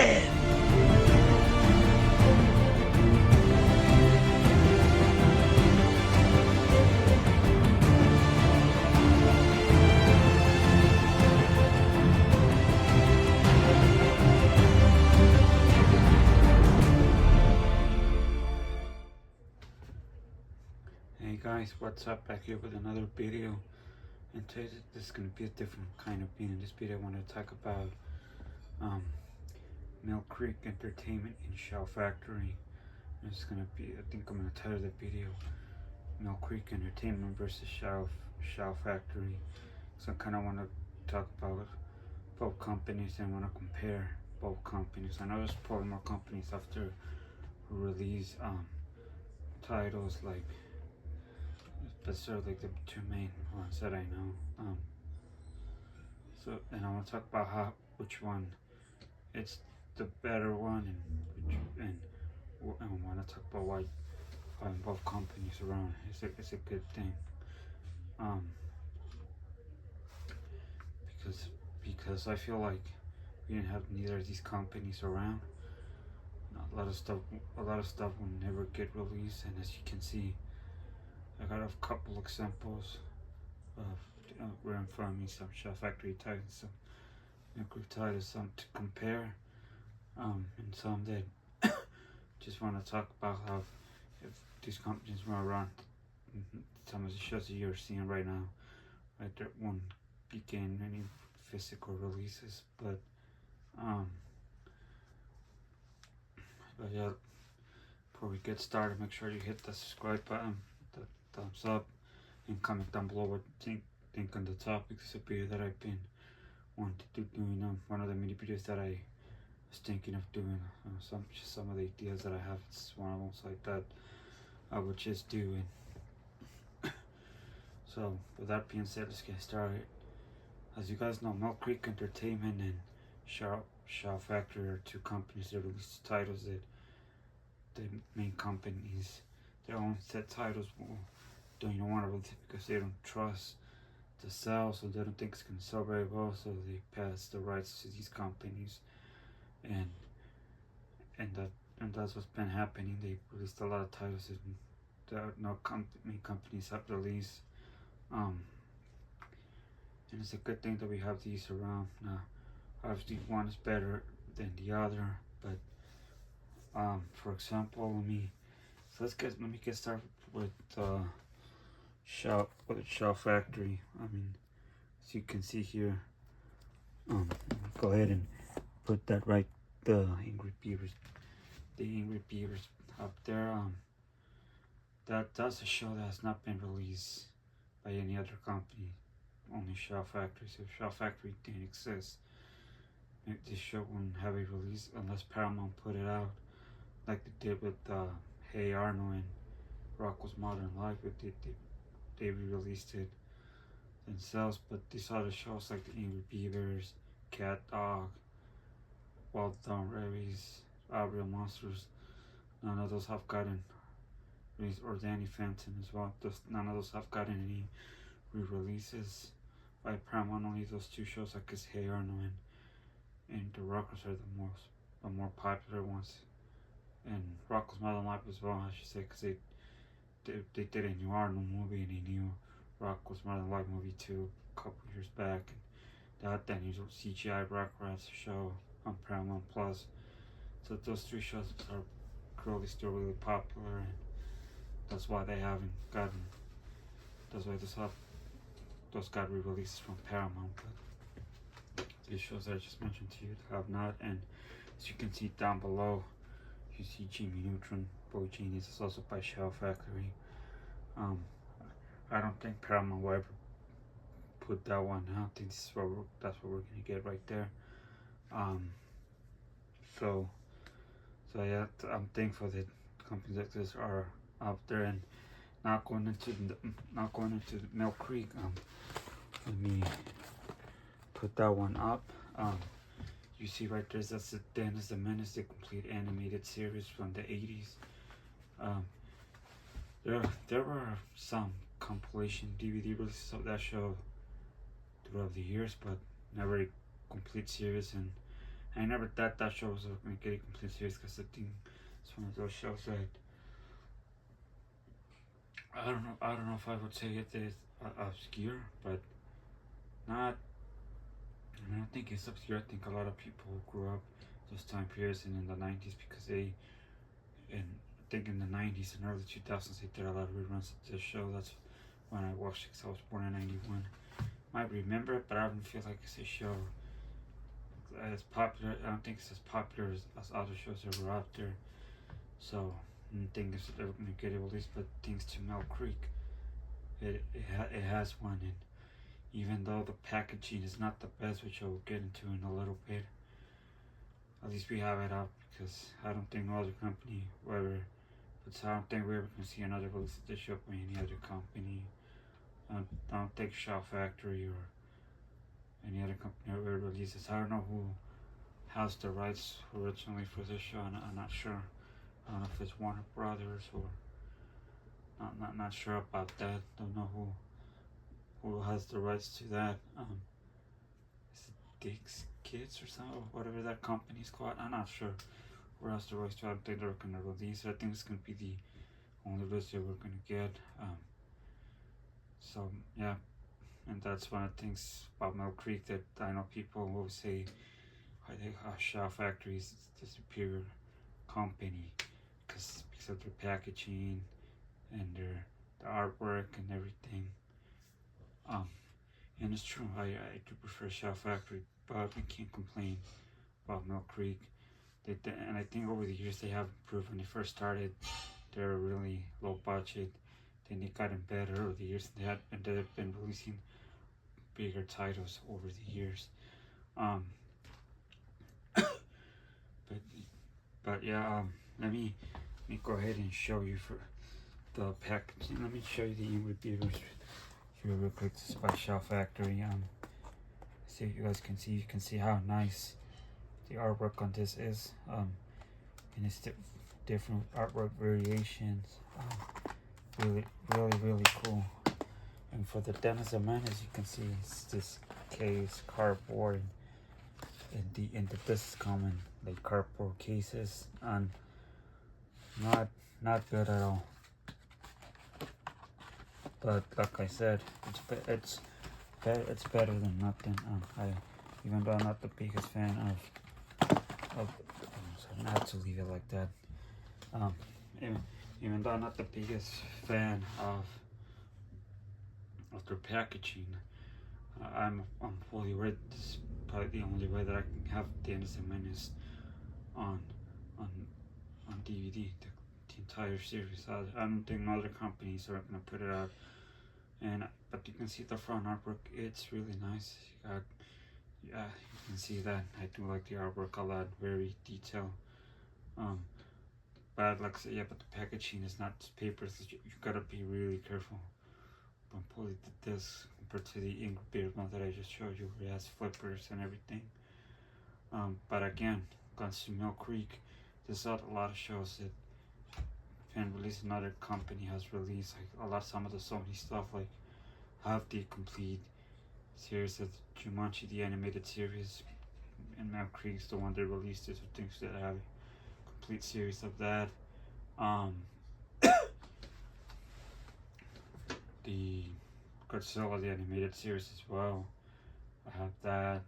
dead. Hey guys, what's up? Back here with another video, and today this is going to be a different kind of video. In this video I want to talk about Mill Creek Entertainment in Shell Factory. It's going to be, I think I'm going to title the video Mill Creek Entertainment versus Shell Factory. So I kind of want to talk about both companies and want to compare both companies. I know there's probably more companies after who release titles like, but sort of like the two main ones that I know. So, and I want to talk about which one it's the better one, and I want to talk about why having both companies around is a good thing. Because I feel like we didn't have neither of these companies around, a lot of stuff will never get released. And as you can see, I got a couple examples of right in front of me, some Shell Factory titles, some Nuclear titles, some to compare, and some that just want to talk about how if these companies were around, some of the shows that you're seeing right now, right, there won't begin any physical releases, but yeah, before we get started, make sure you hit the subscribe button, the thumbs up, and comment down below what you think on the topics. It's a video that I've been wanting to do, one of the mini videos that I was thinking of doing. Some of the ideas that I have. It's one of them, so I thought I would just do it. So with that being said, let's get started. As you guys know, Mill Creek Entertainment and Shell Factory are two companies that release titles that the main companies, their own set titles, don't even want to release it because they don't trust the sell, so they don't think it's going to sell very well, so they pass the rights to these companies, and that's what's been happening. They released a lot of titles that no many companies have released, and it's a good thing that we have these around. Now, obviously, one is better than the other, but for example, let me get started with Shell Factory. I mean, as you can see here, go ahead and put that right, the Angry Beavers up there. That's a show that has not been released by any other company, only Shell Factory. So if Shell Factory didn't exist, this show wouldn't have a release unless Paramount put it out, like they did with Hey Arnold and Rocko's Modern Life. They re-released it themselves. But these other shows like the Angry Beavers, Cat Dog, Wild Dawn Rabies, Real Monsters, none of those have gotten released, or Danny Phantom as well. None of those have gotten any re-releases by Paramount. Only those two shows, like Hey Arnold and The Rockers, are the more popular ones. And Rocko's Modern Life as well, I should say, because they did a new Arnold movie and a new Rocko's Modern Life movie too a couple years back. And that new CGI Rockrats show on Paramount Plus. So those three shows are currently still really popular, and that's why they haven't gotten. That's why those got re-releases from Paramount. But these shows that I just mentioned to you have not. And as you can see down below, you see Jimmy Neutron, Boy Genius is also by Shell Factory. I don't think Paramount will ever put that one out. I think that's what we're gonna get right there. So yeah, I'm thankful that companies like this are out there. And not going into Mill Creek. Let me put that one up. You see right there, that's the Dennis the Menace, the complete animated series from the 80s. There were some compilation DVD releases of that show throughout the years, but never a complete series. And I never thought that show was going to get a complete series because the thing is one of those shows that I don't know if I would say it is obscure, but not. I don't think it's obscure. I think a lot of people grew up those time periods and in the 90s because I think in the 90s and early 2000s they did a lot of reruns of this show. That's when I watched it because I was born in 91. Might remember it, but I don't feel like it's a show as popular. I don't think it's as popular as other shows that were out there. So I don't think it's ever going to get released. But thanks to Mel Creek, it has one. And even though the packaging is not the best, which I will get into in a little bit, at least we have it out because I don't think no other company will ever. But I don't think we're ever going to see another release of this show by any other company. I don't think Shout Factory or any other company ever releases. I don't know who has the rights originally for this show. I'm not sure. I don't know if it's Warner Brothers or not sure about that. Don't know who has the rights to that. Is it Dick's Kids or something, or whatever that company's called? I'm not sure who has the rights to it. I don't think they're gonna release it. I think it's gonna be the only release that we're gonna get. So yeah, and that's one of the things about Mill Creek that I know people will say I think Shout Factory is the superior company because of their packaging and the artwork and everything. And it's true, I do prefer Shout Factory, but we can't complain about Mill Creek. And I think over the years they have improved. When they first started, they were really low budget. Then they gotten better over the years. They've been releasing bigger titles over the years. But yeah, let me go ahead and show you for the packaging. Let me show you the in-reviewers here real quick. This is by Shout Factory. So you guys can see, how nice the artwork on this is. And it's different artwork variations. Really cool. And for the Dennis Man, as you can see, it's this case, cardboard, and this is common, like cardboard cases, and not good at all. But like I said, it's better than nothing. Even though I'm not the biggest fan of so I have to leave it like that. Even though I'm not the biggest fan of their packaging, I'm fully aware this is probably the only way that I can have the Innocent Menace on DVD, the entire series. I don't think other companies are gonna put it out. But you can see the front artwork; it's really nice. Yeah, you can see that. I do like the artwork a lot, very detailed. But like I said, yeah, but the packaging is not paper. So you gotta be really careful when pulling this compared to the ink beard one that I just showed you, where it has flippers and everything. But again, comes to Mill Creek, there's a lot of shows that can release another company has released, like some of the Sony stuff, like have the complete series of Jumanji, the animated series, and Mill Creek's the one that released it, so things that have a complete series of that. The Godzilla, the animated series as well. I have that.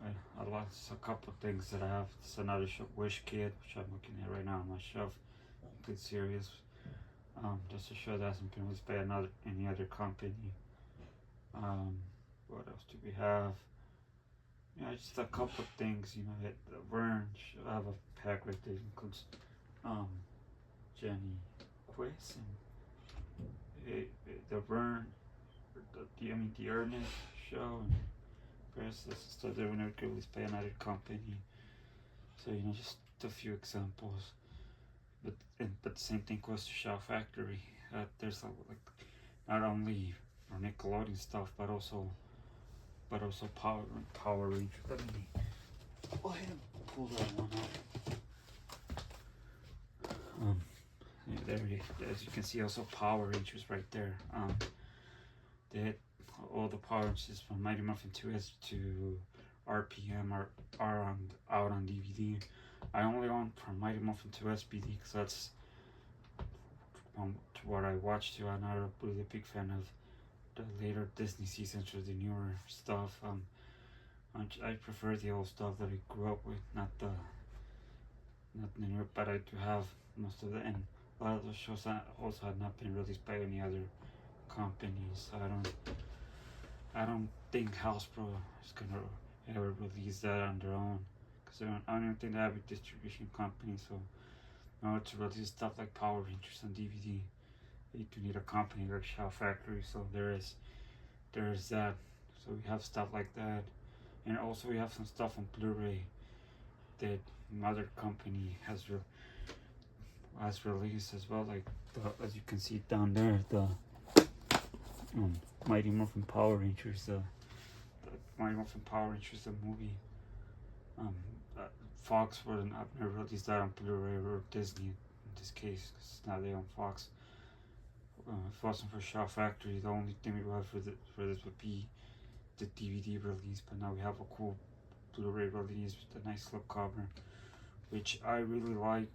A couple of things that I have. It's another show, Wish Kid, which I'm looking at right now on my shelf. Complete series. Just a show that hasn't been released by any other company. What else do we have? Yeah, just a couple of things. The Vern. I have a pack right there. It includes Jenny Quist and the Vern. The Ernest show and Princess stuff that were never released by another company. So just a few examples. But the same thing goes to Shout Factory. There's not only Nickelodeon stuff, but also Power Rangers. Let me go ahead and pull that one out. Yeah, there it is. As you can see, also Power Rangers right there. They had all the Power Rangers from Mighty Morphin 2S to RPM are out on DVD. I only own from Mighty Morphin 2 SBD because that's what I watched too. I'm not really a big fan of the later Disney seasons or the newer stuff. I prefer the old stuff that I grew up with, not the newer. But I do have most of it, and a lot of those shows also had not been released by any other companies. I don't think Hasbro is gonna ever release that on their own, because I don't even think they have a distribution company. So in order to release stuff like Power Rangers on DVD, you do need a company like Shout Factory. So there's that. So we have stuff like that, and also we have some stuff on Blu-ray that another company has released as well. Like as you can see down there, the Mighty Morphin Power Rangers, the Mighty Morphin Power Rangers, the movie. Fox wouldn't have never released that on Blu-ray, or Disney in this case, because now they own Fox. If it wasn't for Shout Factory, the only thing we would have for this would be the DVD release. But now we have a cool Blu-ray release with a nice slipcover, which I really like.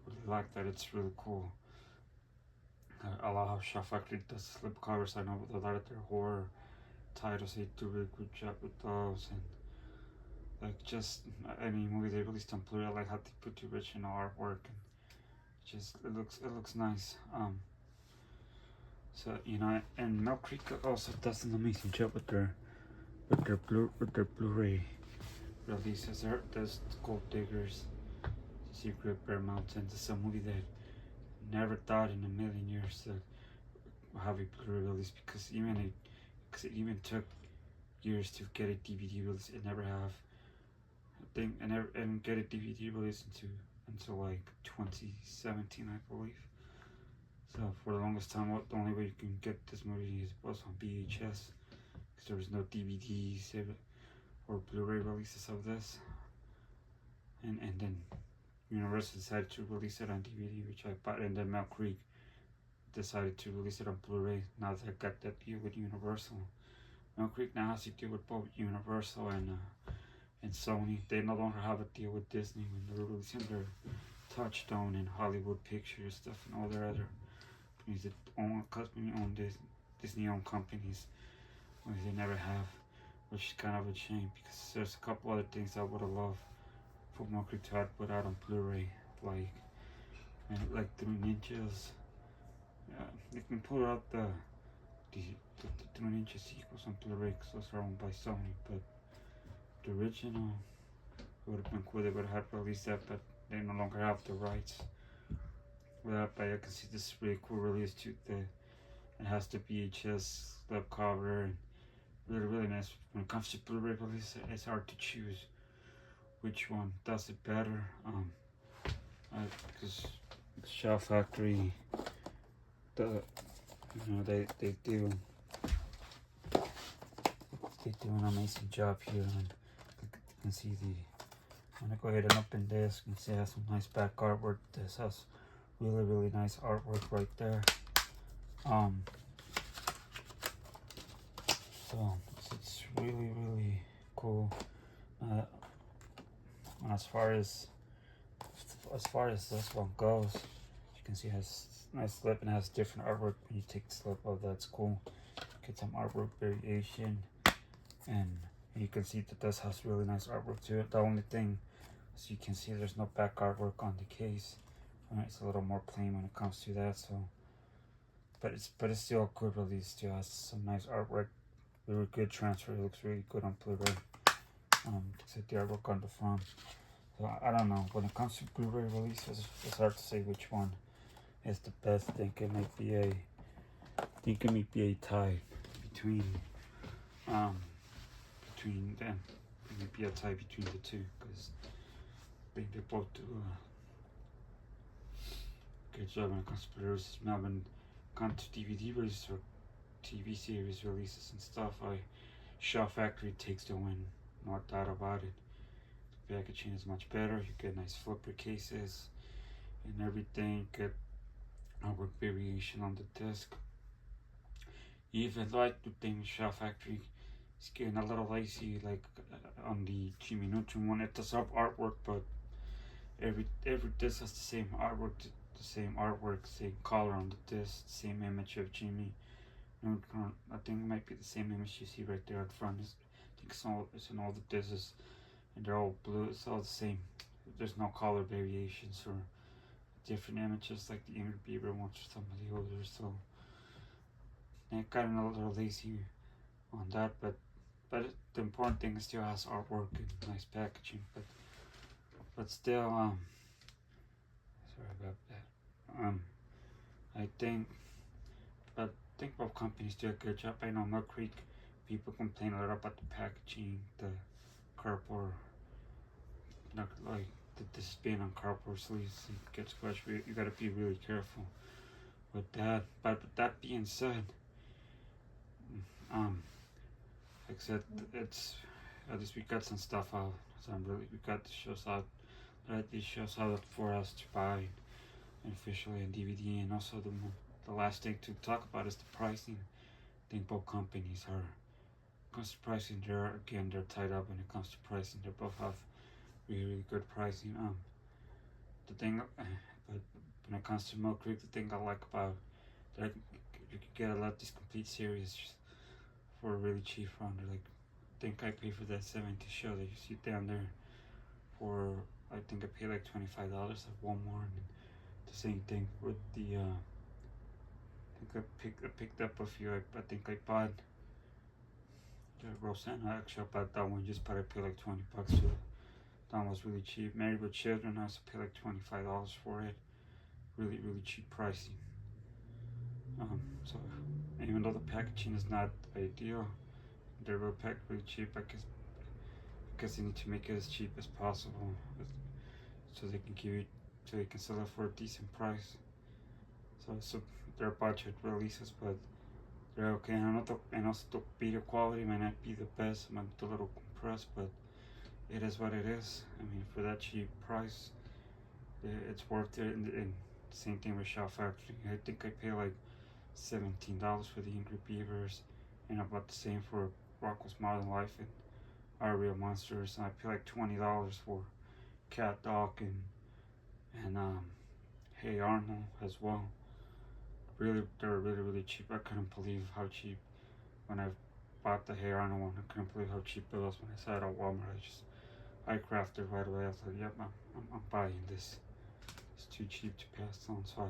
Really like that. It's really cool. I love how Shout Factory does slipcovers. I know with a lot of their horror titles, they do a really good job with those. And like just any movie they released on Blu-ray, I like how they put the original artwork, and just it looks nice. So and Mill Creek also does an amazing job with their Blu-ray releases. There's Gold Diggers, Secret Bear Mountain. This is a movie that never thought in a million years that will have a Blu-ray release, because it even took years to get a DVD release. It never have. I think and get a DVD release until like 2017, I believe. So for the longest time, the only way you can get this movie was on VHS, because there was no DVDs or Blu-ray releases of this. And then Universal decided to release it on DVD, which I bought, and then Mill Creek decided to release it on Blu-ray. Now that I got that deal with Universal, Mill Creek now has to deal with both Universal and Sony. They no longer have a deal with Disney when they're releasing their Touchstone and Hollywood Pictures stuff and all their other companies that own Disney-owned companies, which they never have, which is kind of a shame, because there's a couple other things I would have loved for Mill Creek to have put out on Blu-ray, like Three Ninjas. They can pull out the Three Ninja sequels on Blu-ray, because those are owned by Sony, but the original, it would have been cool. They would have released that, but they no longer have the rights. But I can see this really cool release too. It has the VHS slipcover, and really nice. When it comes to Blu-ray release, it's hard to choose which one does it better. Because Shout Factory, they do an amazing job here, and you can see I'm gonna go ahead and open this. You can see it has some nice back artwork. This has really nice artwork right there. So it's really cool. As far as this one goes, you can see it has nice slip and it has different artwork. When you take the slip off, that's cool. Get some artwork variation, and you can see that this has really nice artwork to it. The only thing, as you can see, there's no back artwork on the case. It's a little more plain when it comes to that. So, but it's still a good release. Still has some nice artwork. Really good transfer. It looks really good on Blu-ray. Except the artwork on the front. So I don't know. When it comes to Blu-ray releases, it's hard to say which one is the best. I think it might be a tie between them. It might be a tie between the two, because I think they both do a good job when it comes to Blu-rays. Now when it comes to DVD releases or TV series releases and stuff, Shout Factory takes the win. No doubt about it. The packaging is much better. You get nice flipper cases and everything. Get artwork variation on the disc. Even like the thing with Shout Factory, it's getting a little lazy, like on the Jimmy Neutron one. It does have artwork, but every disc has the same artwork, same color on the disc, same image of Jimmy Neutron. I think it might be the same image you see right there at front. I think it's in all the discs, and they're all blue. It's all the same. There's no color variations or different images like the Ingrid Beaver ones or some of the others. So they got a little lazy on that, but the important thing is still has artwork and nice packaging. But still, sorry about that. I think, but I think both companies do a good job. I know Milk Creek people complain a lot about the packaging, the cardboard, like the spin on cardboard sleeves. It gets crushed. You gotta be really careful with that. But with that being said, like I said, it's at least we got some stuff out. So we got the shows out. These shows out for us to buy officially on DVD, and also the last thing to talk about is the pricing. I think both companies are, when it comes to pricing, they're tied up when it comes to pricing. They both have really good pricing. The thing, but when it comes to Milk Creek, the thing I like about that you could get a lot of these complete series for a really cheap round. Like, I think I paid for that 70 show that you see down there for, I think I paid like $25 at Walmart. And the same thing with the I think I picked up a few. I think I bought the Rosanna. Actually, I bought that one just but I paid like $20 for it. That one was really cheap. Married with Children, I also paid like $25 for it. Really cheap pricing. So even though the packaging is not ideal, they're packed really cheap. I guess they need to make it as cheap as possible, so they can so they can sell it for a decent price. So they're budget releases, but they're okay. And also the video quality might not be the best. It might be a little compressed, but it is what it is. I mean, for that cheap price, it's worth it. And same thing with Shout Factory. I think I paid like $17 for the Ingrid Beavers, and about the same for Rocko's Modern Life and Our Real Monsters. And I paid like $20 for Cat Dog and Hey Arnold as well. They were really cheap. I couldn't believe how cheap when I bought the Hey Arnold one. I couldn't believe how cheap it was when I saw it at Walmart. I crafted right away. I was like, yep, I'm buying this. It's too cheap to pass on. So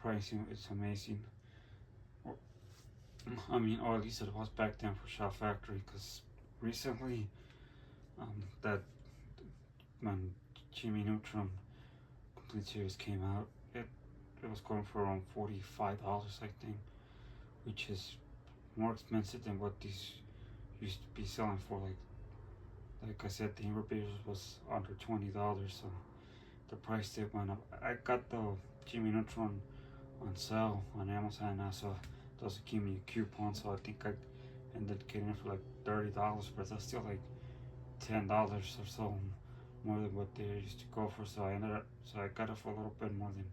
pricing is amazing. I mean, or at least it was back then for Shout Factory, because recently, that when Jimmy Neutron Complete Series came out, it was going for around $45, I think, which is more expensive than what these used to be selling for. Like I said, the Ingrid Beavers was under $20, so the price tag went up. I got the Jimmy Neutron on sale on Amazon now, so those give me a coupon, so I think I ended up getting it for like $30, but that's still like $10 or so more than what they used to go for. So I got it for a little bit more than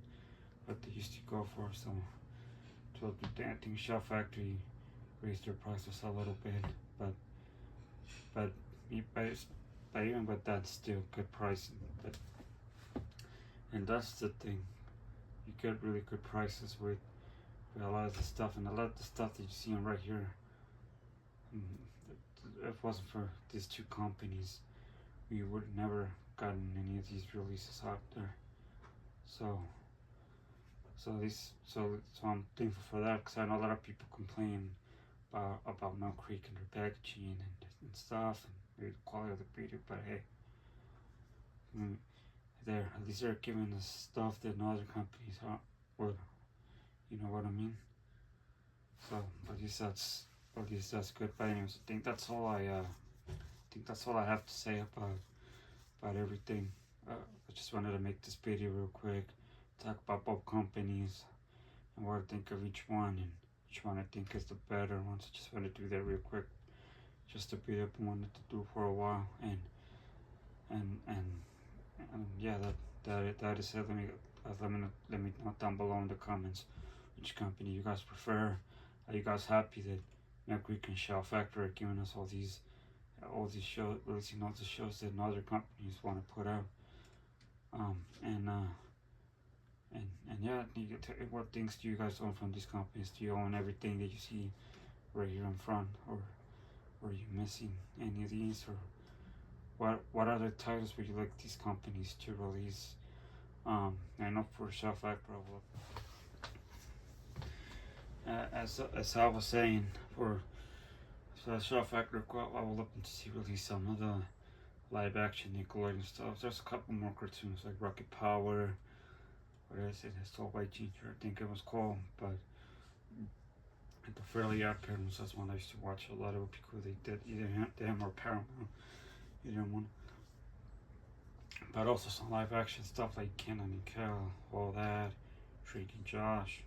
what they used to go for. So I think Shout Factory raised their prices a little bit, but even with that, still good pricing. And that's the thing, you get really good prices with a lot of the stuff, and a lot of the stuff that you see right here. If it wasn't for these two companies, we would never gotten any of these releases out there. So I'm thankful for that, because I know a lot of people complain about Milk Creek and their packaging and stuff, and maybe the quality of the video. But hey, at least they're giving us stuff that no other companies would. You know what I mean? So at least that's good. But anyways, I think that's all I have to say about everything. I just wanted to make this video real quick, talk about both companies and what I think of each one, and which one I think is the better one. So just wanted to do that real quick. Just a video I wanted to do for a while, and yeah, that is it. Let me know down below in the comments which company you guys prefer. Are you guys happy that Mill Creek and Shout Factory are giving us all these shows, releasing all the shows that other companies want to put out. And yeah, what things do you guys own from these companies? Do you own everything that you see right here in front, or are you missing any of these, or what other titles would you like these companies to release? I know for Shout Factory, as I was saying, for Shout Factory, I will look to see release some of the live action Nickelodeon stuff. There's a couple more cartoons like Rocket Power. What is it? It's Tall White Ginger, I think it was called. But the Fairly Odd Parents, that's one I used to watch a lot. It would be cool. They did either them or Paramount, either one. But also some live action stuff like Kenan and Kel, all that. Drake and Josh.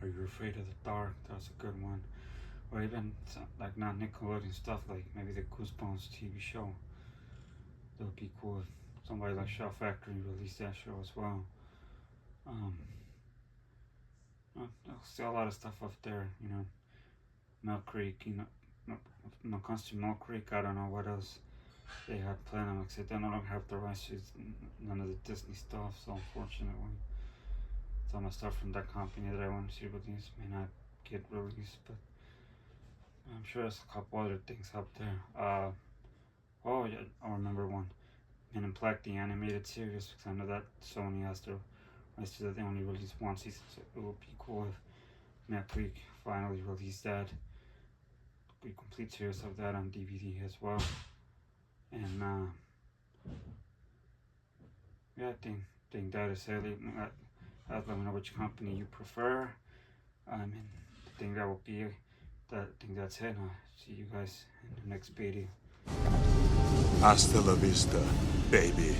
Are You Afraid of the Dark? That's a good one. Or even some, like non Nickelodeon stuff, like maybe the Goosebumps TV show. That would be cool if somebody like Shout Factory released that show as well. There's still a lot of stuff up there, you know. Mill Creek, you know. When it comes to Mill Creek, I don't know what else they had planned. Like I said, they don't have the rights to none of the Disney stuff, so unfortunately, some of the stuff from that company that I want to see released may not get released, but I'm sure there's a couple other things up there. Oh yeah, I remember one. Men in Black, the animated series, because I know that Sony has their rights to that. They only released one season, so it would be cool if Mill Creek finally released that. The complete series of that on DVD as well. And yeah, I think that is it. Let me know which company you prefer. I think that will be it. I think that's it. I'll see you guys in the next video. Hasta la vista, baby.